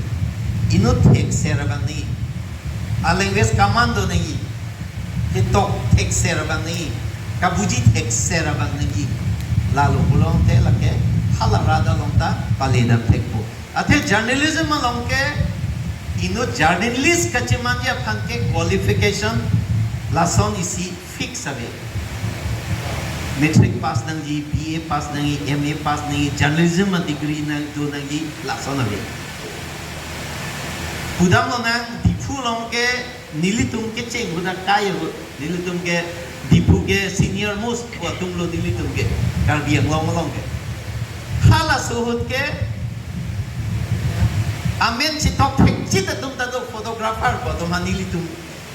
S1: inut thek serabang nei alengges commando nei hitok thek serabang nei kabuji thek serabang nei lalu pulong te lake hala rada longta paleda thek po ate journalism long ke ino journalist kachimanya phanke qualification lason isi fix ave metric pass nangi BA pass nangi MA pass nangi journalism degree nang do nangi lason ave budam lo nang dipu long ke nilitum ke cheng budak kaya nilitum ke dipu ke senior most ko tum lo nilitum ke kar biang long ke hala suhut ke amen citok thek cita tum ta do photographer ko to manilitum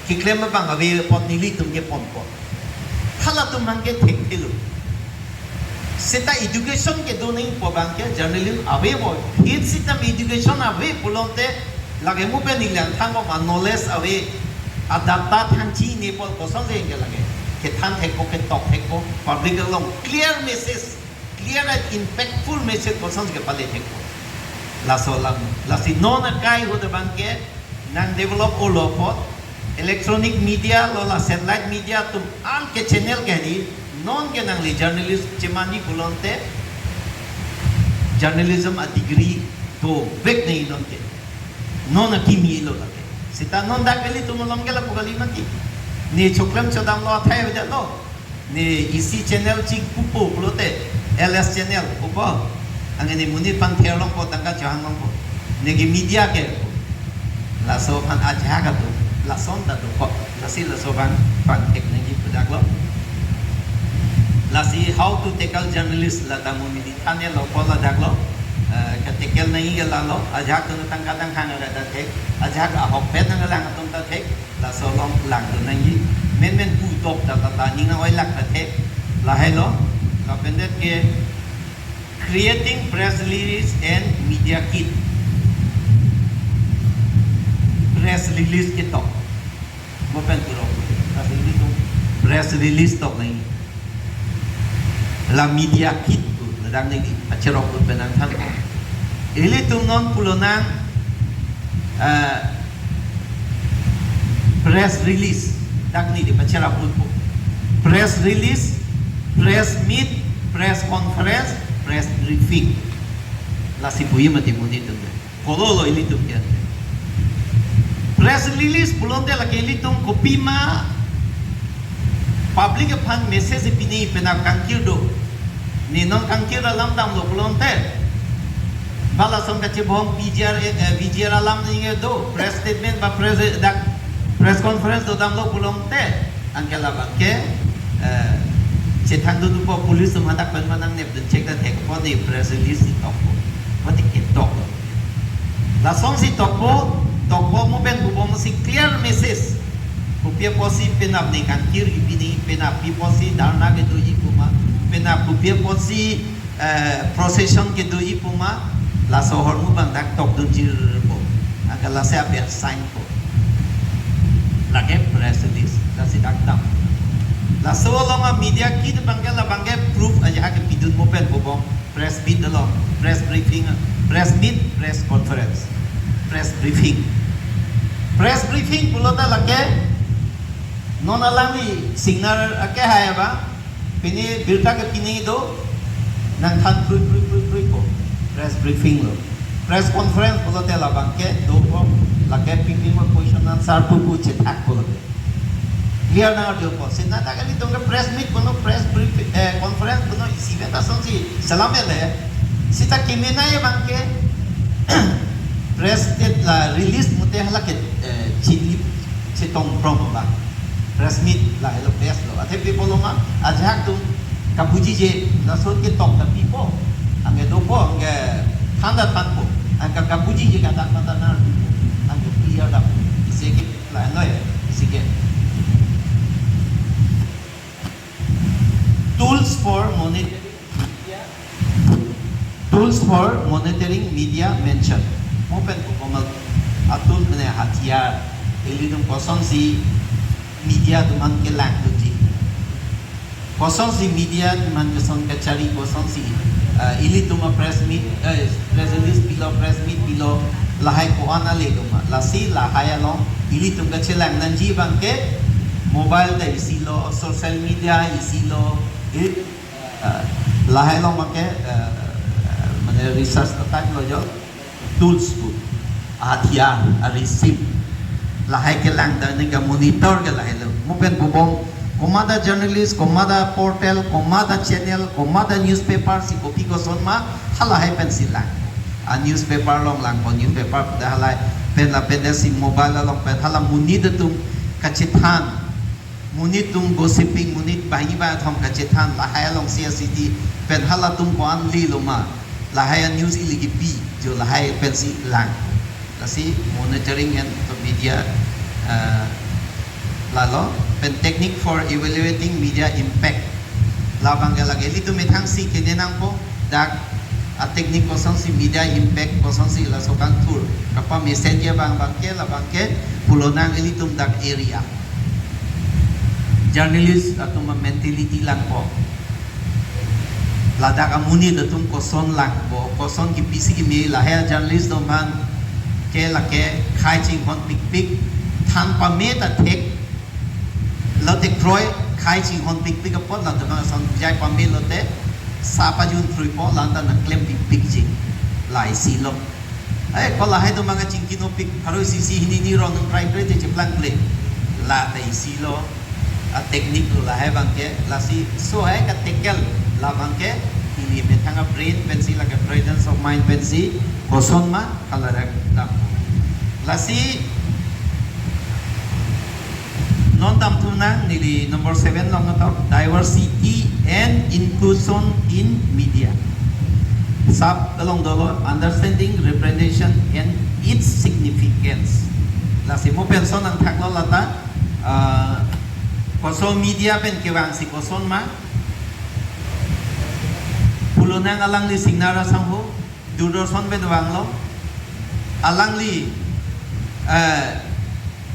S1: ki klem bang ave pot nilitum ke pon ko hala tum man ke thek thilu sita education ke do nei po bang ke journalism ave bo hit sita education ave pulonte lage mu pe nilang thang ko knowledge ave adapta than chi ne pol ko song ke lage ke than thek ko ke tok thek ko public long clear message clear and impactful message ko song ke pale thek ko laso lam lasi non kai ho de banke nang develop olo pot electronic media lola satellite media tum an ke channel ke ni non ke nang li journalist chemani pulonte journalism a degree to vek nei non ke non a kimi lo la ke sita non da kali tum lom ke la pugali mati ni choklam chodam lo thai ho ja lo ni isi channel chi pupo pulote LS channel upo angin muni pan therlong ko tangka jahan long ko negi media ke laso pan aja ka tu lason ta tu ko lasi laso pan teknologi pudak lo lasi how to tackle journalist la tamu mini thane lo ko la dak lo ka tackle nahi ga la lo aja ka tangka tang khang ga ta thek aja ka hok pet nang lang tum ta thek laso long lang tu nahi men pu top ta ni na oi lak ta thek la hai lo ka pendet ke creating press release and media kit press release ke tok mo pen puro kasi dito press release tok nahi la media kit tu nadang nahi achero ko penang than ili tum non pulonang press release dak ni di achero ko press release press meet press conference press briefing lasi buyi mati muni tum kololo ini tum ya press release pulonte la keli tum kopi ma public fan message pini pena kankir do ni non kankir alam tam lo pulonte bala som kachi bom VGR alam ni do press statement ba press conference do dam lo pulonte angela banke cetang tu po polis semua tak pernah nang nep dan cek dan tek po di press release si toko po di ketok langsung si toko mo ben bu mo si clear message pupia po si penap ni kan kiri bini penap pi po si darna ke do ipuma penap pupia po si procession ke do ipuma la sohor mu bang dak tok do jir po agala se apia sign po la ke press release la si dak dam la solonga media kit bangga la bangga proof aja ke bidun mopen bobong press meet lo press briefing press meet press conference press briefing pulota lake non alami singer ake hai ba Pini birta ke pini do nang than prui ko press briefing lo press conference bolo te la bangke do ko la ke pini mo question answer pu chetak bolo clear na audio ko sinna ta kali dong press meet kono press brief conference kono isi beta sonsi salamele sita kimena ye bangke press it la release mute hala ke chili chitong promo ba press meet la hello press lo ate people ma ajak tu kabuji je la sot ke top ta people ange do po ange thanda tan po ange kabuji je kata kata na ange clear da ise ke la no ye ise ke tools for monitoring media mention open ko komal atul ne hatiar elidum kosong si media duman ke lang duji kosong si media duman ke son kacari kosong si elidum press meet press release below lahai ko ana le duma lasi lahai along elidum ke chelang nanji bangke mobile da isilo social media isilo lahai long make mane research tak lo jo tools ko hatiar receive lahai ke lang da ni ga monitor ke lahai lo mupen bubong komada journalist komada portal komada channel komada newspaper si copy ko son ma halai pencil lang a newspaper long lang ko newspaper da halai pen la pen si mobile long pen hala munid tum kachithan munit tum gossiping munit bahi ba thom kachethan lahaya long CCTV pen hala tum ko an li loma lahaya news iligi pi jo lahaya pen si lang lasi monitoring and media lalo pen technique for evaluating media impact labang galag eli tu methang si kenenang po dak a technique ko sang si media impact ko sang si la sokang tour kapa message bang bangke labangke pulonang eli tum dak area journalist atau mentality lang po ladak amuni datum koson lang po koson ki pisi ki me lahaya journalist do man ke lake khai ching hon pik than pa me ta thek lote kroi khai ching hon pik po la ta son jai pa me lote sa pa jun thrui po la ta na klem pik ching lai si lo ai ko lahai do manga ching kino pik haro si hini ni ron try pre te cheplang ple la ta si lo a technique lo lahai bangke lasi so hai ka tekel la bangke ini betanga brain pensi la ka presence of mind pensi koson ma kalara da lasi non tam tuna nili number 7 long to diversity and inclusion in media sub along dolo understanding representation and its significance lasi mo penson ang thaklo lata koson media pen kewang si koson ma pulunang alang li singnara sangho durdoson ben wanglo alang li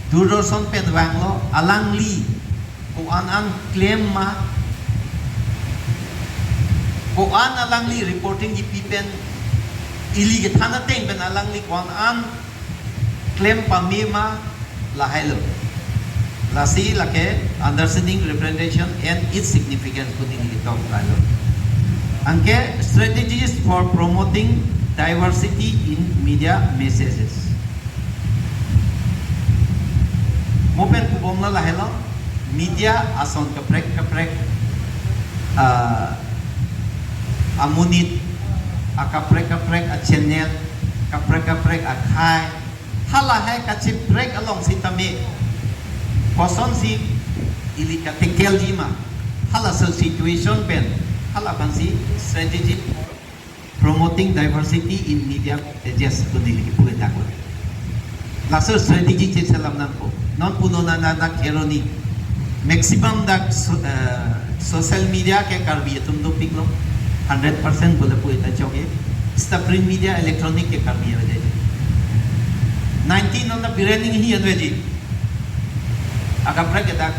S1: durdoson pen wanglo alang li ko an claim ma ko an alang li reporting di pipen ili ke thana teng ben alang li ko an claim pa me ma lahai lo lasi lake understanding representation and its significance kuni ni talk kalo angke strategies for promoting diversity in media messages mopen kubomla lahelo media ason kaprek amunit akaprek a channel kaprek a khai halahai kachiprek along sitame koson si ili ka tekel jima hala situation pen hala bansi strategy promoting diversity in media just kunili puwe takot laser strategy che salam nan ko non puno na Kheroni maximum dak social media ke karbi tum do piklo 100% bole puwe ta choge sta print media electronic ke karbi raje 19 on the beginning hi anweji agar mereka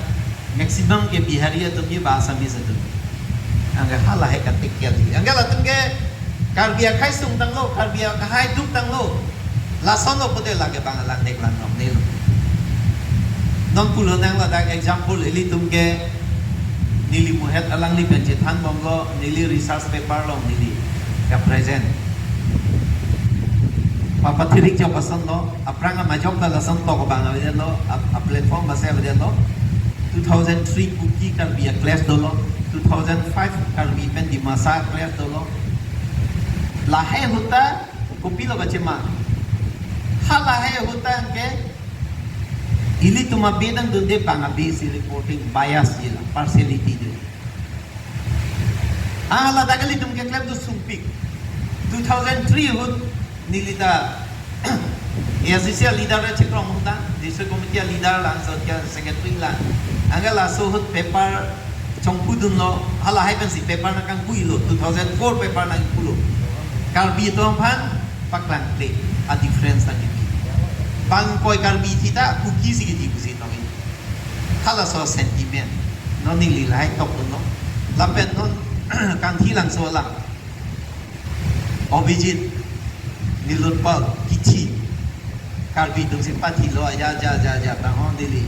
S1: maximum ke biharia tu ni bahasa bisa tu angga halah he katik kelji angga latung ke karbia khai sung tang lo karbia khai duk tang lo la sono pode lage bangala nek lan nom ne non pulo nang la dak example eli tum ke nili muhet alang li penche than bom lo nili research paper lo nili ka present papa thirik cho pasan lo apranga majok ta lasan to ko bang aviden lo a platform base aviden lo 2003 cookie kar bi a class do lo 2005 kar bi pen di masa class do lo la hai huta copy lo bache ma ha la hai huta ke ili tuma bedang dunde banga base reporting bias ila partiality de la dagali tum ke class do sumpik 2003 hut nilita Asia leader ra chekrom huta district committee leader lang so kya secretary lang angala so hut paper chongpudun lo hala hai pen si paper na kang kuilo 2004 paper na kulo karbi to phan paklang play a difference na ki bang koi karbi thita kuki si ki kusi to hala so sentiment no nili lai tok no lapen non kan thi lang so la obijit nilut pal kichi karbi tum simpati lo ja ta hon dili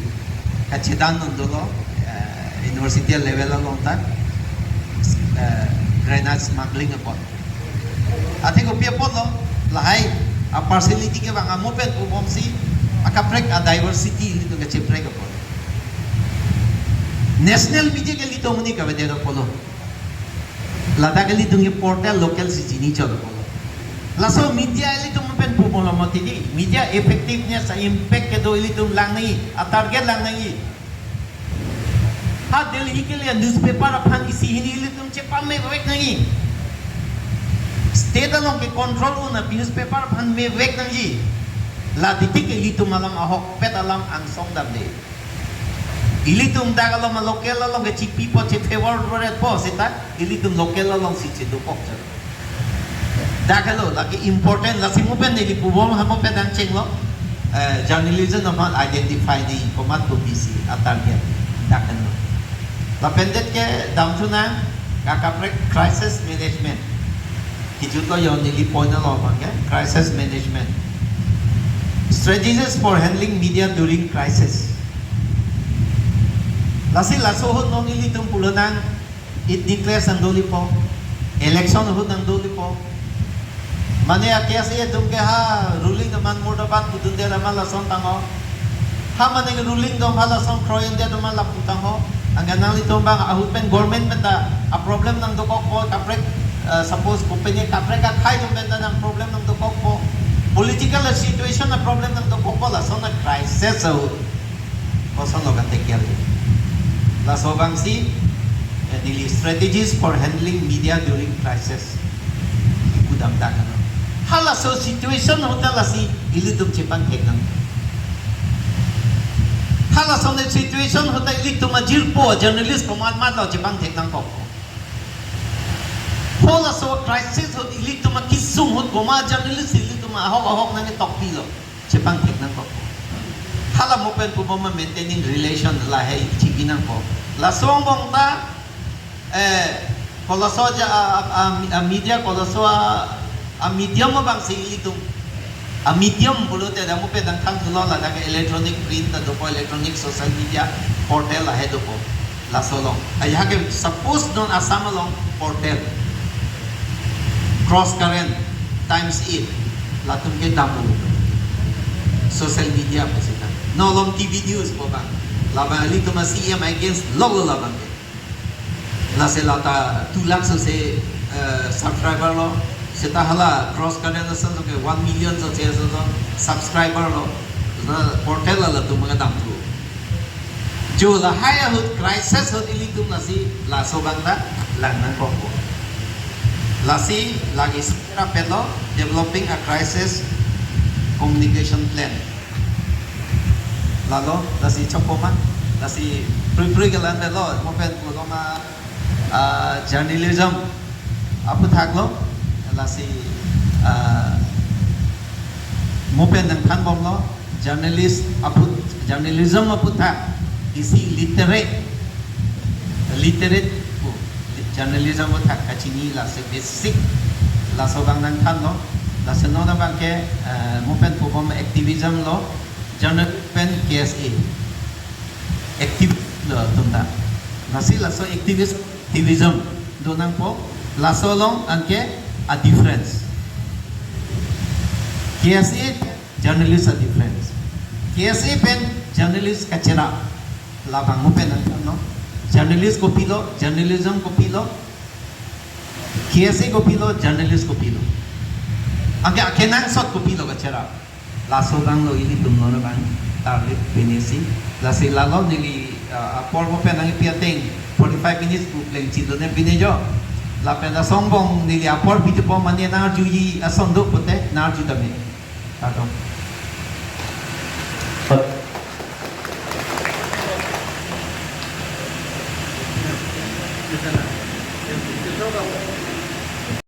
S1: kachedan non dolo university level long ta grenade smuggling upon ate ko pia polo lahai a partiality ke bang amopen ubom si akaprek a diversity lito ke cheprek upon national media ke lito muni ka bede polo lada ke lito nge portal local si jini cholo polo laso media ili tum pen pupolo motidi media effectiveness impact ke do ili tum lang nai a target lang nai ha delhi ke liye newspaper aphan isi hini ili tum chepa me wek nai state along ke control una newspaper aphan me wek nai la ditik ili tum alam ahok pet alam ang song dam de ili tum dagalom local along ke chipi po che favor red po sita ili tum local along si che do pok dakalo lagi important la simupen ni pubom hamopen dan chenglo journalism naman identify ni komat ko bisi atarget dakalo la pendet ke damtuna kakaprek crisis management kijuto yon ni point na lo ke crisis management strategies for handling media during crisis lasi lasohot no nili tum pulunan it declares ang doli po election hot ang doli po mane akyasi tum ke ha ruling man modabat budun de ramal lason tango ha mane ruling dom hala son kroyen de dom la putang ho ang ganang ito bang ahupen government meta a problem ng dokok po kaprek suppose company kaprek ka khai dom benda ng problem ng dokok po political situation na problem ng dokok po lason na crisis so koson lo ka take care la sobang si daily strategies for handling media during crisis ikudam dagan hala so situation hotel la si ilidum chepang teknang hala so ne situation hotel ilidum majir po journalist command mat lo chepang teknang ko hala so crisis hot ilidum kisum hot goma journalist ilidum ahok nang tokpi lo chepang teknang ko hala mo pen po mo maintaining relation la hai chiginang ko la songbong ta kolaso ja media kolaso a medium bang si ilitum a medium bulote da mo pe dang khang thulo la da electronic print da do electronic social media portal la he do ko la solo ay ha ke suppose non asam long portal cross current times it la tum ke damu social media po sita no long tv news po bang la ba ilitum a cm against logo la bang la se la ta 2 lakh se subscriber lo seta hala cross current sa so ke 1 million so che so subscriber lo na portal la tu mga dam tu jo la haya hut crisis hut ilitum na si la so banda lang na ko la si lagi sera pelo developing a crisis communication plan lalo la si chopoma la si pre galan lo mo pen ko ma journalism apu thaklo lasi mopen nang than bom lo journalism apu tha isi literate journalism apu tha kachini la se basic la so bang nang than lo la se no na bang ke mopen ko bom activism lo journal pen KSA active lo tumda nasi laso activism donang po laso long anke a difference. KSA journalist a difference. KSA pen journalist kacera labang mo pen no journalist ko pilo journalism ko pilo KSA ko pilo journalist ko pilo angke akenang sot ko pilo kacera laso lang lo ini dumno na bang target pinisi lasi lalo nili apol mo pen ang ipiating 45 minutes group leng chido ne binejo la pen na songbong nili apol video po mania na juyi asondo pote na ju dami. Pardon.